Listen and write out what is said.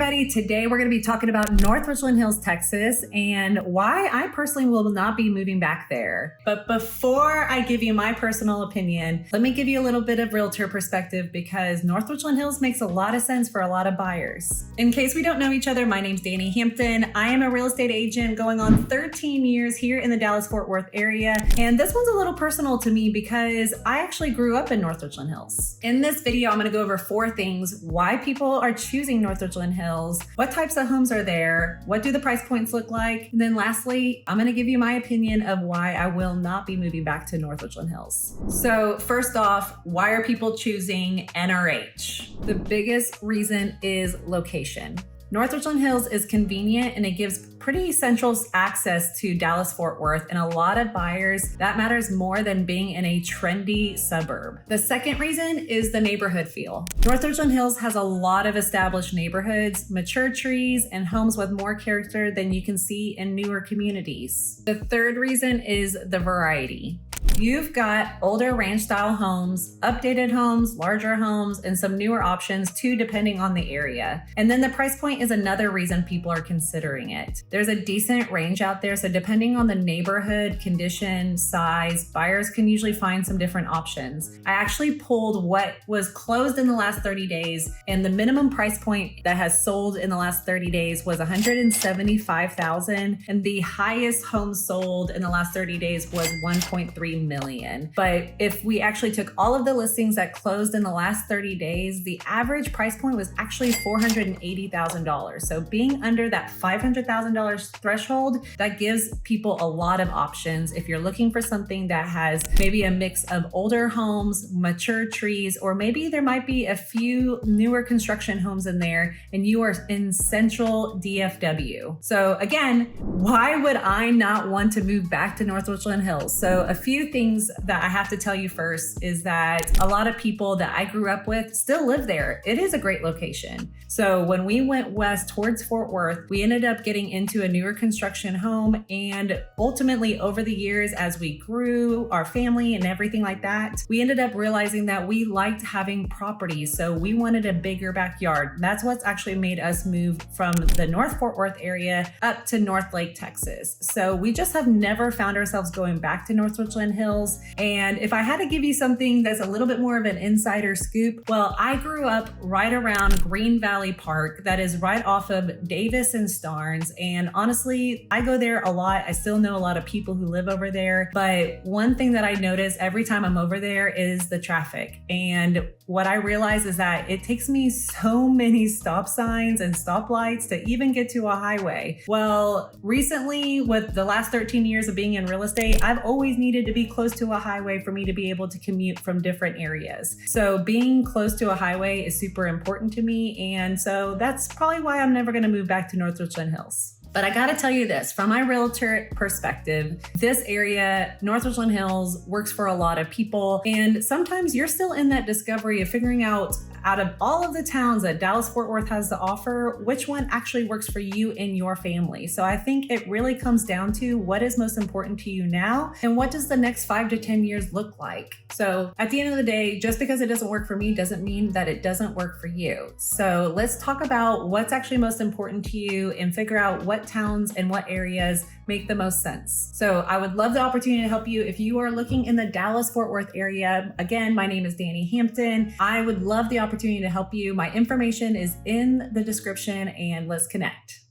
everybody. Today we're going to be talking about North Richland Hills, Texas, and why I personally will not be moving back there. But before I give you my personal opinion, let me give you a little bit of realtor perspective because North Richland Hills makes a lot of sense for a lot of buyers. In case we don't know each other, my name's Dani Hampton. I am a real estate agent going on 13 years here in the Dallas-Fort Worth area. And this one's a little personal to me because I actually grew up in North Richland Hills. In this video, I'm going to go over 4 things: why people are choosing North Richland Hills, what types of homes are there, what do the price points look like, and then lastly, I'm going to give you my opinion of why I will not be moving back to North Richland Hills. So first off, why are people choosing NRH? The biggest reason is location. North Richland Hills is convenient and it gives pretty central access to Dallas-Fort Worth, and a lot of buyers, that matters more than being in a trendy suburb. The second reason is the neighborhood feel. North Richland Hills has a lot of established neighborhoods, mature trees, and homes with more character than you can see in newer communities. The third reason is the variety. You've got older ranch style homes, updated homes, larger homes, and some newer options too, depending on the area. And then the price point is another reason people are considering it. There's a decent range out there, so depending on the neighborhood, condition, size, buyers can usually find some different options. I actually pulled what was closed in the last 30 days, and the minimum price point that has sold in the last 30 days was $175,000, and the highest home sold in the last 30 days was $1.3 million. But if we actually took all of the listings that closed in the last 30 days, the average price point was actually $480,000. So being under that $500,000 threshold, that gives people a lot of options if you're looking for something that has maybe a mix of older homes, mature trees, or maybe there might be a few newer construction homes in there and you are in central DFW. So again, why would I not want to move back to North Richland Hills? So a few things that I have to tell you first is that a lot of people that I grew up with still live there. It is a great location. So when we went west towards Fort Worth, we ended up getting into a newer construction home, and ultimately over the years, as we grew our family and everything like that, we ended up realizing that we liked having properties. So we wanted a bigger backyard. That's what's actually made us move from the North Fort Worth area up to North Lake, Texas. So we just have never found ourselves going back to North Richland Hills. And if I had to give you something that's a little bit more of an insider scoop, well, I grew up right around Green Valley Park, that is right off of Davis and Starnes. And honestly, I go there a lot. I still know a lot of people who live over there. But one thing that I notice every time I'm over there is the traffic. And what I realize is that it takes me so many stop signs and stoplights to even get to a highway. Well, recently, with the last 13 years of being in real estate, I've always needed to be close to a highway for me to be able to commute from different areas. So being close to a highway is super important to me. And so that's probably why I'm never going to move back to North Richland Hills. But I gotta tell you this, from my realtor perspective, this area, North Richland Hills, works for a lot of people. And sometimes you're still in that discovery of figuring out of all of the towns that Dallas-Fort Worth has to offer, which one actually works for you and your family. So I think it really comes down to what is most important to you now and what does the next 5 to 10 years look like. So at the end of the day, just because it doesn't work for me doesn't mean that it doesn't work for you. So let's talk about what's actually most important to you and figure out what towns and what areas make the most sense. So I would love the opportunity to help you if you are looking in the Dallas-Fort Worth area. Again, my name is Dani Hampton. I would love the opportunity to help you. My information is in the description, and let's connect.